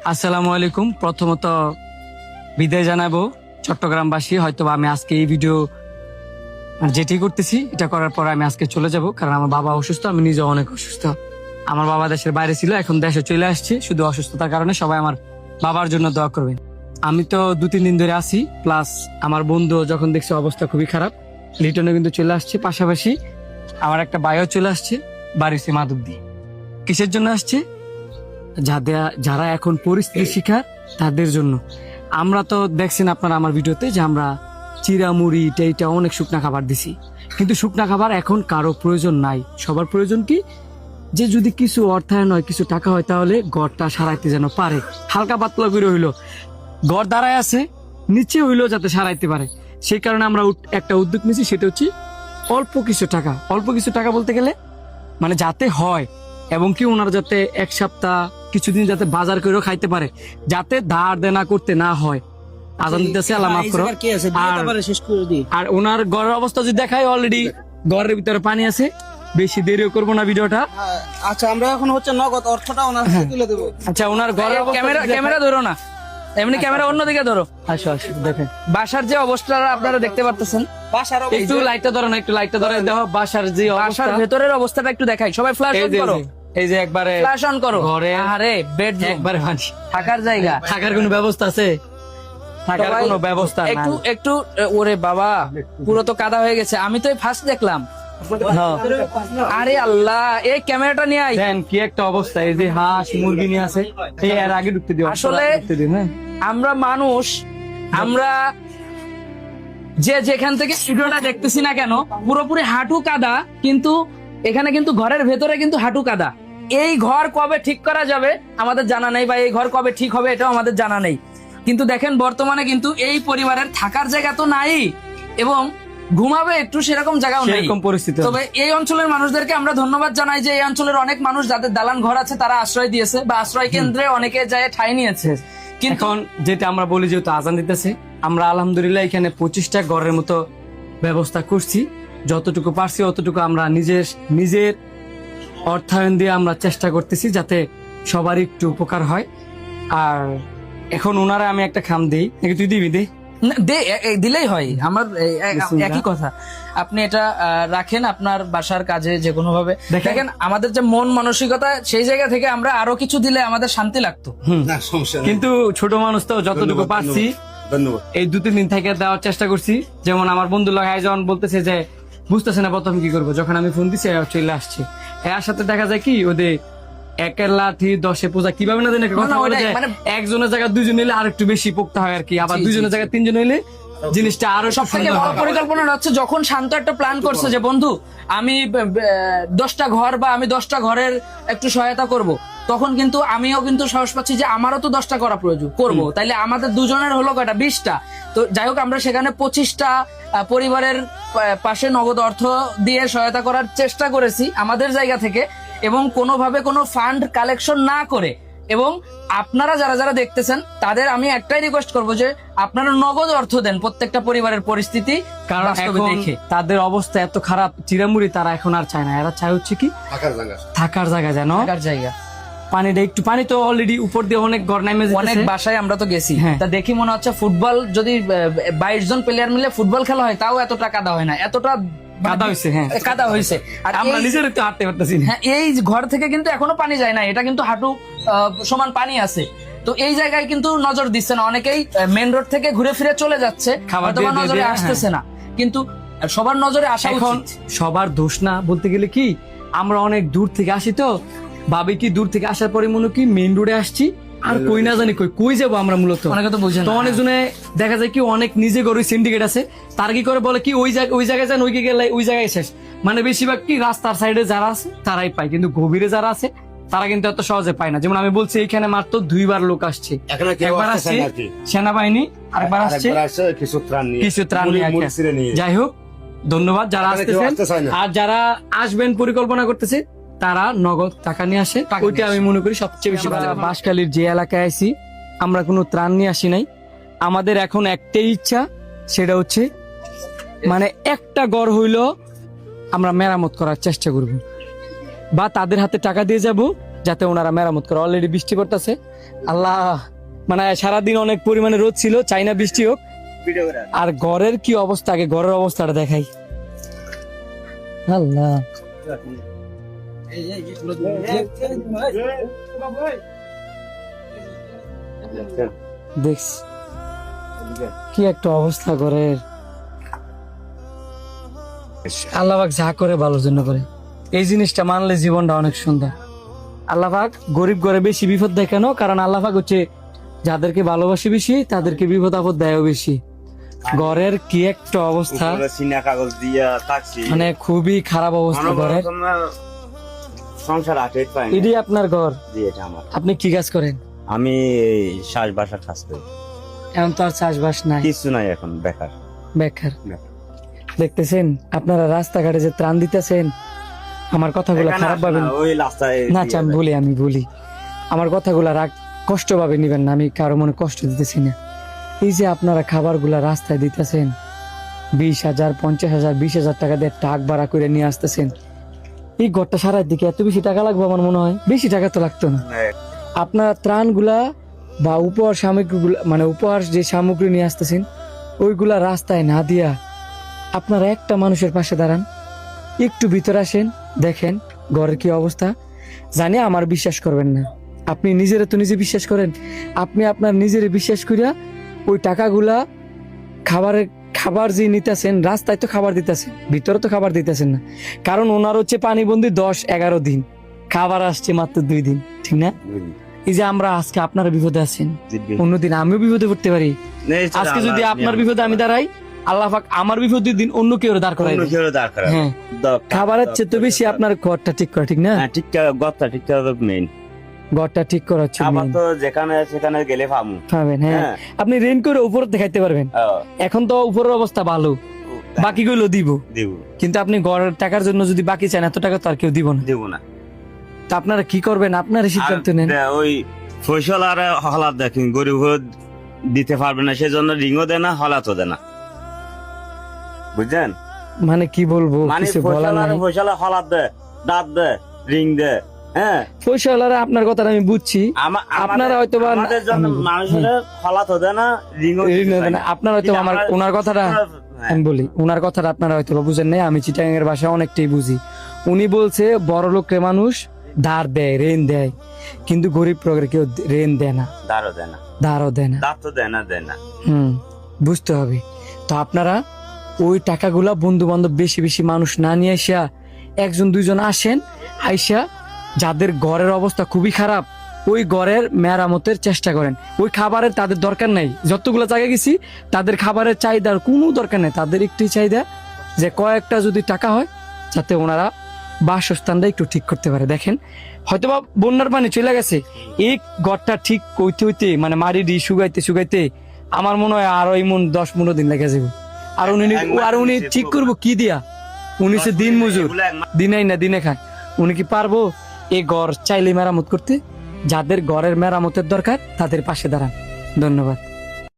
আসসালামু আলাইকুম। প্রথমত বিদায় জানাবো চট্টগ্রামবাসী। হয়তো আমি আজকে এই ভিডিও যেটি করতেছি এটা করার পর আমি আজকে চলে যাব, কারণ আমার বাবা অসুস্থ, আমি নিজে অনেক অসুস্থ। আমার বাবা দেশের বাইরে ছিল, এখন দেশে চলে আসছে। শুধু অসুস্থতার কারণে সবাই আমার বাবার জন্য দোয়া করবেন। আমি তো 2-3 দিন ধরে আছি, প্লাস আমার বন্ধু যখন দেখছে অবস্থা খুবই খারাপ, লিটনও কিন্তু চলে আসছে। পাশাপাশি আমার একটা ভাইও চলে আসছে বাড়িতে মাধবদী। কিসের জন্য আসছে? যারা এখন পরিস্থিতির শিকার তাদের জন্য। আমরা তো দেখছেন আপনারা আমার ভিডিওতে যে আমরা চিরামুড়ি এইটা অনেক শুকনা খাবার দিছি, কিন্তু শুকনা খাবার এখন কারো প্রয়োজন নাই। সবার প্রয়োজন কি, যে যদি কিছু অর্থায়ন হয়, কিছু টাকা হয়, তাহলে ঘরটা সারাইতে যেন পারে। হালকা পাতলা করে হইলো ঘর দাঁড়ায় আছে, নিচে হইলো যাতে সারাইতে পারে। সেই কারণে আমরা একটা উদ্যোগ নিয়েছি, সেটা হচ্ছে অল্প কিছু টাকা বলতে গেলে মানে যাতে হয়, এবং কি ওনারা যাতে এক সপ্তাহ কিছুদিন যাতে বাজার করেও খাইতে পারে, যাতে ধার দেনা করতে না হয়। আজান দিতেছে, আল্লাহ মাফ করো। আর ওনার ঘরের অবস্থা যদি দেখায়, অলরেডি ঘরের ভিতরে পানি আছে। বেশি দেরিও করবো না ভিডিওটা। আচ্ছা, আমরা এখন হচ্ছে নগদ অর্থটা ওনার হাতে তুলে দেবো। আচ্ছা, ওনার ঘরের ক্যামেরা ধরো না, এমনি ক্যামেরা অন্যদিকে ধরো। আসো দেখেন বাসার যে অবস্থা আপনারা দেখতে পারতেছেন, বাসার একটু লাইটটা ধরো না, একটু লাইটটা ধরে দেখো বাসার যে বাসার ভেতরের অবস্থাটা একটু দেখাই। সবাই ফ্ল্যাশ অন করো, এই যে একবারে ফ্ল্যাশ অন করো। ঘরে আরে বেডরুম, একবারে পানি। থাকার জায়গা, থাকার কোনো ব্যবস্থা আছে? থাকার কোনো ব্যবস্থা নাই। একটু ওরে বাবা, পুরো তো কাদা হয়ে গেছে। আমি তো ফার্স্ট দেখলাম। আরে আল্লাহ, এই ক্যামেরাটা নিয়ে আই। দেন কি একটা অবস্থা। এই যে হাঁস মুরগি নিয়ে আছে, এই এর আগে ঢুকতে দিও। আসলে আমরা মানুষ, আমরা যেখান থেকে ভিডিওটা দেখতেছি না কেন, পুরোপুরি হাঁটু কাদা, কিন্তু এখানে কিন্তু ঘরের ভেতরে কিন্তু হাঁটু কাদা। এই ঘর কবে ঠিক করা যাবে আমাদের জানা নেই, বা এই ঘর কবে ঠিক হবে এটাও আমাদের জানা নেই। কিন্তু দেখেন, বর্তমানে কিন্তু এই পরিবারের থাকার জায়গা তো নাই, এবং ঘুমাবে একটু সেরকম জায়গাও নেই, সেরকম পরিস্থিতি। তবে এই অঞ্চলের মানুষদেরকে আমরা ধন্যবাদ জানাই যে এই অঞ্চলের অনেক মানুষ যাদের দালান ঘর আছে তারা আশ্রয় দিয়েছে, বা আশ্রয় কেন্দ্রে অনেকে যায় ঠাঁই নিয়েছে। কিন্তু এখন যেটা আমরা বলি, যেহেতু আজান দিতেছে, আমরা আলহামদুলিল্লাহ এখানে 25টা ঘরের মতো ব্যবস্থা করছি। যতটুকু পারছি অতটুকু আমরা নিজের অর্থায়ন দিয়ে আমরা চেষ্টা করতেছি যাতে সবার একটু উপকার হয়। আর এখন ওনারা আমি একটা খাম দিই নাকি তুই দিবি? দিলেই হয়, আমার একই কথা। আপনি এটা রাখেন আপনার বাসার কাজে যে কোনো ভাবে। দেখেন, আমাদের যে মন মানসিকতা, সেই জায়গা থেকে আমরা আরো কিছু দিলে আমাদের শান্তি লাগতো। কিন্তু ছোট মানুষ তো যতটুকু পারছি এই 2-3 দিন থেকে দেওয়ার চেষ্টা করছি। যেমন আমার বন্ধু লাগাই যখন বলতেছে যে বুঝতেছে না প্রথম কি করবো, যখন আমি ফোন দিচ্ছি চলে আসছে। এর সাথে দেখা যায় কি, ওদের 1 লাঠি 10 পূজা কিভাবে না মানে একজনের জায়গায় 2জন হইলে আর একটু বেশি পোক্তা হয় আর কি, আবার 2জনের জায়গায় 3জন হইলে জিনিসটা আরো সব থেকে বড় পরিকল্পনা হচ্ছে যখন শান্ত একটা প্ল্যান করছে যে বন্ধু আমি 10টা ঘর বা আমি 10টা ঘরের একটু সহায়তা করব, তখন কিন্তু আমিও কিন্তু সাহস পাচ্ছি যে আমারও তো 10টা করা প্রয়োজন করবো, তাইলে আমাদের দুজনের হলো কয়টা, 20টা। তো যাই হোক, আমরা সেখানে 25টা পরিবারের পাশে নগদ অর্থ দিয়ে সহায়তা করার চেষ্টা করেছি আমাদের জায়গা থেকে, এবং কোনোভাবে কোনো ফান্ড কালেকশন না করে। এবং আপনারা যারা দেখতেছেন তাদের আমি একটাই রিকোয়েস্ট করবো যে আপনারা নগদ অর্থ দেন প্রত্যেকটা পরিবারের পরিস্থিতি, কারণ দেখে তাদের অবস্থা এত খারাপ। চিরামুড়ি তারা এখন আর চায় না, এরা চায় হচ্ছে কি থাকার জায়গা, যেন থাকার জায়গা। পানিটা একটু, পানি তো অলরেডি উপর দিয়ে অনেক ঘর নামে অনেক বাসায় আমরা তো গেছি, তা দেখি মনে হচ্ছে ফুটবল যদি 22 জন প্লেয়ার মিলে ফুটবল খেলা হয় তাও এতটা কাদা হয় না, এতটা কাদা হয়েছে। আর আমরা নিজের একটু হাঁটতে পারতেছি না। হ্যাঁ, এই ঘর থেকে কিন্তু এখনো পানি যায় না, এটা কিন্তু হাঁটু সমান পানি আছে। তো এই জায়গায় কিন্তু নজর দিচ্ছে না, অনেকেই মেন রোড থেকে ঘুরে ফিরে চলে যাচ্ছে, অথবা নজরে আসতেছে না। কিন্তু সবার নজরে আসা এখন সবার দোষ না, বলতে গেলে কি আমরা অনেক দূর থেকে আসি, তো ভাবি কি দূর থেকে আসার পরে মনে কি মেইন রোডে আসছি, আর কই না জানি কই যাবো আমরা। মূলত অনেকে তো বুঝে না, তো অনেকজনে দেখা যায় কি অনেক নিজে গরু সিন্ডিকেট আছে, তার কি করে বলে কি ওই জায়গায় যান, ওই গেলে ওই জায়গায় শেষ। মানে বেশিরভাগ কি রাস্তার সাইডে যারা আছে তারাই পায়, কিন্তু গভীরে যারা আছে তারা কিন্তু এত সহজে পায় না। যেমন আমি বলছি, এখানে মাত্র 2বার লোক আসছে, একবার আসছে সেনাবাহিনী, আরেকবার আসছে কিছু ত্রাণ নিয়ে। যাই হোক, ধন্যবাদ যারা আসতেছেন, আর যারা আসবেন পরিকল্পনা করতেছে তারা নগদ টাকা নিয়ে আসে, ওইটা আমি মনে করি সবচেয়ে বেশি ভালো। বাঁশখালীর যে এলাকায় আছি আমরা কোনো ত্রাণ নিয়ে আসি নাই। আমাদের এখন একটাই ইচ্ছা, সেটা হচ্ছে মানে একটা ঘর হইলো আমরা মেরামত করার চেষ্টা করব, বা তাদের হাতে টাকা দিয়ে যাব যাতে ওনারা মেরামত করে। অলরেডি বৃষ্টি পড়তেছে, আল্লাহ মানে সারাদিন অনেক পরিমাণে রোদ ছিল, চাই না বৃষ্টি হোক। আর ঘরের কি অবস্থা, আগে ঘরের অবস্থাটা দেখাই। আল্লাহ দেখছ কি একটা অবস্থা ঘরের। আল্লাহ পাক যা করে ভালোর জন্য করে, এই জিনিসটা মানলে জীবনটা অনেক সুন্দর। আল্লাহ পাক গরিব ঘরে বেশি বিপদ দেয় কেন? কারণ আল্লাহ পাক হচ্ছে যাদেরকে ভালোবাসি বেশি তাদেরকে বিপদ আপদ দেয়ও বেশি। ঘরের কি একটা অবস্থা, সিনা কাগজ দিয়া থাকছি, মানে খুবই খারাপ অবস্থা ঘরের। সংসার আটে পাই না। এটি আপনার ঘর? জি, এটা আমার। আপনি কি কাজ করেন? আমি শ্বাস বাসার কাজ করি। এখন তো আর চাষবাস নাই, কিছু নাই, এখন বেকার। বেকার। দেখতেছেন আপনারা রাস্তাঘাটে যে ত্রাণ দিতেছেন, আমার কথাগুলো খারাপ ভাবেন ওই রাস্তায় না। আচ্ছা আমি বলি আমার কথাগুলা রাগ কষ্ট ভাবে নিবেন না, আমি কারো মনে কষ্ট দিতেছি না। এই যে আপনারা খাবারগুলা রাস্তায় দিতেছেন, 20,000 50,000 20,000 টাকা দিয়ে টাক ভাড়া করে নিয়ে আসতেছেন, এই ঘরটা সারার দিকে এত বেশি টাকা লাগবে? আমার মনে হয় বেশি টাকা তো লাগতো না। আপনারা ত্রাণগুলা বা উপহার সামগ্রীগুলা, মানে উপহার যে সামগ্রী নিয়ে আসতেছেন, ওইগুলা রাস্তায় না দিয়া আপনারা একটা মানুষের পাশে দাঁড়ান, একটু ভিতরে আসেন, দেখেন ঘরের কি অবস্থা। জানি আমার বিশ্বাস করবেন না, আপনি নিজেরা তো নিজে বিশ্বাস করেন। আপনি আপনার নিজের বিশ্বাস করিয়া ওই টাকাগুলা খাবার যে নিতেছেন, রাস্তায় তো খাবার দিতেছেন, ভিতরে তো খাবার দিতেছেন না। কারণ ওনার হচ্ছে পানিবন্দি 10-11 দিন, খাবার আসছে মাত্র 2 দিন, ঠিক না? এই যে আমরা আজকে আপনারা বিপদে আছেন, অন্যদিন আমিও বিপদে পড়তে পারি। আজকে যদি আপনার বিপদে আমি দাঁড়াই, আল্লাহ পাক আমার বিপদের দিন অন্য কেউ দাঁড় করাই দেয়। হ্যাঁ, খাবারের চেয়ে তো বেশি আপনার ঘরটা ঠিক করা, ঠিক না? ঠিক ঘরটা ঠিক করা মেইন। ঘরটা ঠিক করা হচ্ছে আবার তো যেখানে সেখানে গেলে পাবেন। হ্যাঁ, আপনি রেন করে উপরে দেখাইতে পারবেন। এখন তো উপরের অবস্থা ভালো, বাকিগুলো দিব, কিন্তু আপনি ঘরের টাকার জন্য যদি বাকি চান, এত টাকা তো আর কেউ দিব না। তা আপনারা কি করবেন? আপনারা সিদ্ধান্ত নেন। ওই ফসল আর হলাত দেখেন, গরিব দিতে পারবে না, সেজন্য রিংও দেয় না, হলাতও দেয় না, বুঝছেন? মানে কি বলবো, কিছু বলার নাই। ফসল হলাত দেয়, দাঁত দেয়, রিং দেয়। হ্যাঁ, ফসলারা আপনার কথা আমি বুঝছি, আপনারা হয়তো মানুষের হলাতও দেয় না, রিংও দেয় না। আপনারা হয়তো আমার ওনার কথাটা আমি বলি, ওনার কথাটা আপনারা হয়তো বুঝেন নাই। আমি চিটাগাং এর ভাষা অনেকটাই বুঝি। উনি বলছে বড় লোকের মানুষ ধার দেয়, ঋণ দেয়, কিন্তু গরিব প্রকার কেউ ঋণ দেয় না, ধারও দেয় না। বুঝতে হবে। তো আপনারা ওই টাকাগুলা বন্ধু বান্ধব বেশি বেশি মানুষ না নিয়ে আসা, 1-2 আসেন, আইসা যাদের ঘরের অবস্থা খুবই খারাপ, ওই ঘরের মেরামতের চেষ্টা করেন। ওই খাবারের তাদের দরকার নাই, যতগুলো জায়গায় গেছি তাদের খাবারের চাহিদার কোনো দরকার নেই। তাদের একটি চাহিদা যে কয়েকটা যদি টাকা হয়, যাতে ওনারা বাসস্থানটা একটু ঠিক করতে পারে। দেখেন হয়তোবা বন্যার পানি চলে গেছে, এই ঘরটা ঠিক হইতে হইতে, মানে মারি শুকাইতে আমার মনে হয় আরো 10-15 দিন লেগে যাবে। আর উনি ঠিক করবো কি দিয়া? উনি সে দিন মজুর, দিনাই না দিনে খায়। উনি কি পারবো এই ঘর চাইলে মেরামত করতে? যাদের ঘরের মেরামতের দরকার তাদের পাশে দাঁড়ান। ধন্যবাদ।